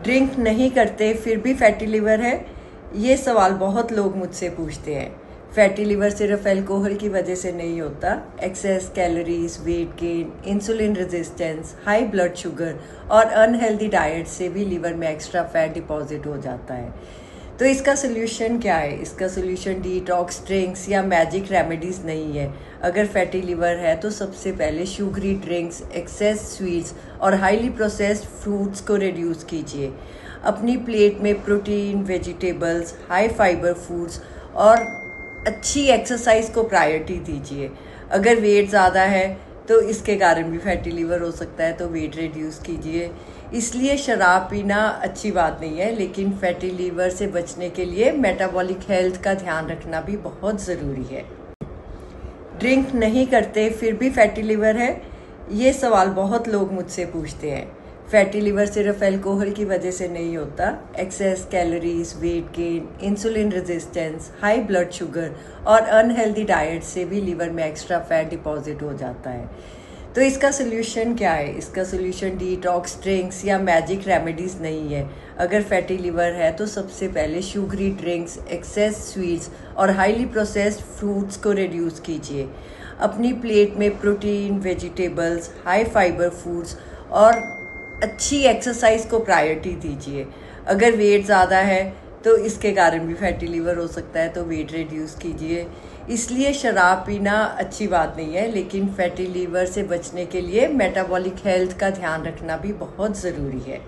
Drink नहीं करते फिर भी फैटी लिवर है? ये सवाल बहुत लोग मुझसे पूछते हैं। फैटी लिवर सिर्फ अल्कोहल की वजह से नहीं होता। Excess calories, weight gain, insulin resistance, high blood sugar और अनहेल्दी डाइट से भी लिवर में एक्स्ट्रा फैट डिपॉजिट हो जाता है। तो इसका सोल्यूशन क्या है? इसका सोल्यूशन डिटॉक्स ड्रिंक्स या मैजिक रेमेडीज़ नहीं है। अगर फैटी लिवर है तो सबसे पहले शुगरी ड्रिंक्स, एक्सेस स्वीट्स और हाईली प्रोसेस्ड फ्रूट्स को रिड्यूस कीजिए। अपनी प्लेट में protein, vegetables, high fibre foods और अच्छी एक्सरसाइज को प्रायोरिटी दीजिए। अगर वेट ज़्यादा है तो इसके कारण भी फैटी लिवर हो सकता है, तो वेट रिड्यूस कीजिए। इसलिए शराब पीना अच्छी बात नहीं है, लेकिन फैटी लिवर से बचने के लिए मेटाबॉलिक हेल्थ का ध्यान रखना भी बहुत ज़रूरी है। ड्रिंक नहीं करते फिर भी फैटी लिवर है? ये सवाल बहुत लोग मुझसे पूछते हैं। फैटी लिवर सिर्फ अल्कोहल की वजह से नहीं होता। Excess calories, weight gain, insulin resistance, high blood sugar और अनहेल्दी डाइट से भी लिवर में एक्स्ट्रा फैट डिपॉजिट हो जाता है। तो इसका सोल्यूशन क्या है? इसका सोल्यूशन डिटॉक्स ड्रिंक्स या मैजिक रेमेडीज़ नहीं है। अगर फैटी लिवर है तो सबसे पहले शुगरी ड्रिंक्स, एक्सेस स्वीट्स और हाईली प्रोसेस्ड फ्रूट्स को रिड्यूस कीजिए। अपनी प्लेट में protein, vegetables, high fibre foods और अच्छी एक्सरसाइज को प्रायोरिटी दीजिए। अगर वेट ज़्यादा है तो इसके कारण भी फैटी लिवर हो सकता है, तो वेट रिड्यूस कीजिए। इसलिए शराब पीना अच्छी बात नहीं है, लेकिन फैटी लिवर से बचने के लिए मेटाबॉलिक हेल्थ का ध्यान रखना भी बहुत ज़रूरी है।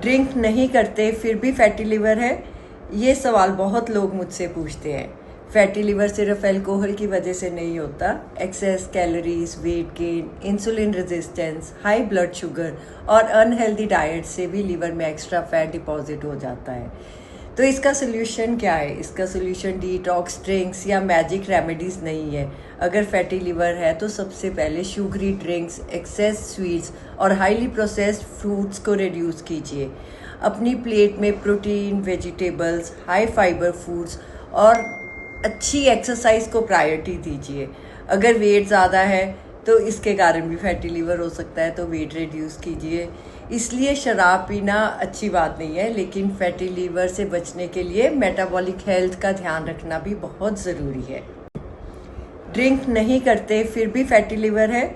ड्रिंक नहीं करते फिर भी फैटी लिवर है? ये सवाल बहुत लोग मुझसे पूछते हैं। फैटी लिवर सिर्फ अल्कोहल की वजह से नहीं होता। Excess calories, weight gain, insulin resistance, high blood sugar और अनहेल्दी डाइट से भी लिवर में एक्स्ट्रा फैट डिपॉजिट हो जाता है। तो इसका सोल्यूशन क्या है? इसका सोल्यूशन डिटॉक्स ड्रिंक्स या मैजिक रेमेडीज़ नहीं है। अगर फैटी लिवर है तो सबसे पहले शुगरी ड्रिंक्स, एक्सेस स्वीट्स और हाईली प्रोसेस्ड फ्रूट्स को रिड्यूस कीजिए। अपनी प्लेट में protein, vegetables, high fibre foods और अच्छी एक्सरसाइज को प्रायोरिटी दीजिए। अगर वेट ज़्यादा है तो इसके कारण भी फैटी लिवर हो सकता है, तो वेट रिड्यूस कीजिए। इसलिए शराब पीना अच्छी बात नहीं है, लेकिन फैटी लिवर से बचने के लिए मेटाबॉलिक हेल्थ का ध्यान रखना भी बहुत ज़रूरी है। ड्रिंक नहीं करते फिर भी फैटी लिवर है?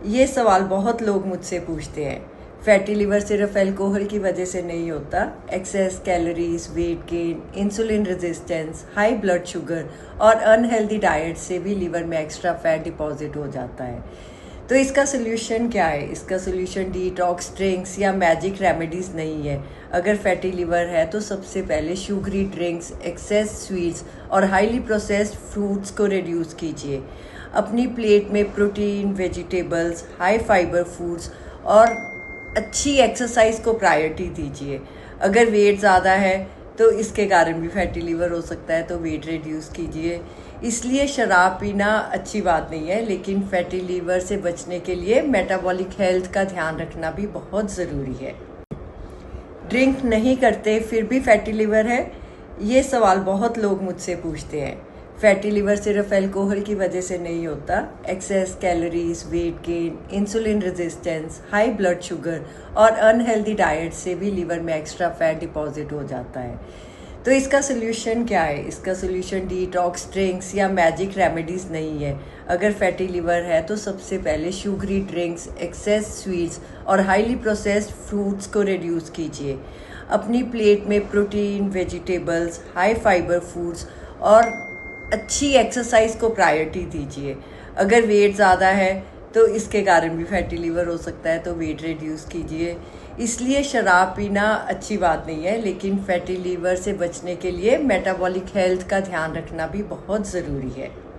ये सवाल बहुत लोग मुझसे पूछते हैं। फैटी लिवर सिर्फ अल्कोहल की वजह से नहीं होता। Excess calories, weight gain, insulin resistance, high blood sugar और अनहेल्दी डाइट से भी लिवर में एक्स्ट्रा फैट डिपॉजिट हो जाता है। तो इसका सोल्यूशन क्या है? इसका सोल्यूशन डिटॉक्स ड्रिंक्स या मैजिक रेमेडीज़ नहीं है। अगर फैटी लिवर है तो सबसे पहले शुगरी ड्रिंक्स, एक्सेस स्वीट्स और हाईली प्रोसेस्ड फ्रूट्स को रिड्यूस कीजिए। अपनी प्लेट में protein, vegetables, high fibre foods और अच्छी एक्सरसाइज को प्रायोरिटी दीजिए। अगर वेट ज़्यादा है तो इसके कारण भी फैटी लिवर हो सकता है, तो वेट रिड्यूस कीजिए। इसलिए शराब पीना अच्छी बात नहीं है, लेकिन फैटी लिवर से बचने के लिए मेटाबॉलिक हेल्थ का ध्यान रखना भी बहुत ज़रूरी है। ड्रिंक नहीं करते फिर भी फैटी लिवर है? ये सवाल बहुत लोग मुझसे पूछते हैं। फैटी लिवर सिर्फ अल्कोहल की वजह से नहीं होता। Excess calories, weight gain, insulin resistance, high blood sugar और अनहेल्दी डाइट से भी लिवर में एक्स्ट्रा फैट डिपॉजिट हो जाता है। तो इसका सोल्यूशन क्या है? इसका सोल्यूशन डिटॉक्स ड्रिंक्स या मैजिक रेमेडीज़ नहीं है। अगर फैटी लिवर है तो सबसे पहले शुगरी ड्रिंक्स, एक्सेस स्वीट्स और हाईली प्रोसेस्ड फ्रूट्स को रिड्यूस कीजिए। अपनी प्लेट में protein, vegetables, high fibre foods और अच्छी एक्सरसाइज को प्रायोरिटी दीजिए। अगर वेट ज़्यादा है तो इसके कारण भी फैटी लिवर हो सकता है, तो वेट रिड्यूस कीजिए। इसलिए शराब पीना अच्छी बात नहीं है, लेकिन फैटी लिवर से बचने के लिए मेटाबॉलिक हेल्थ का ध्यान रखना भी बहुत ज़रूरी है।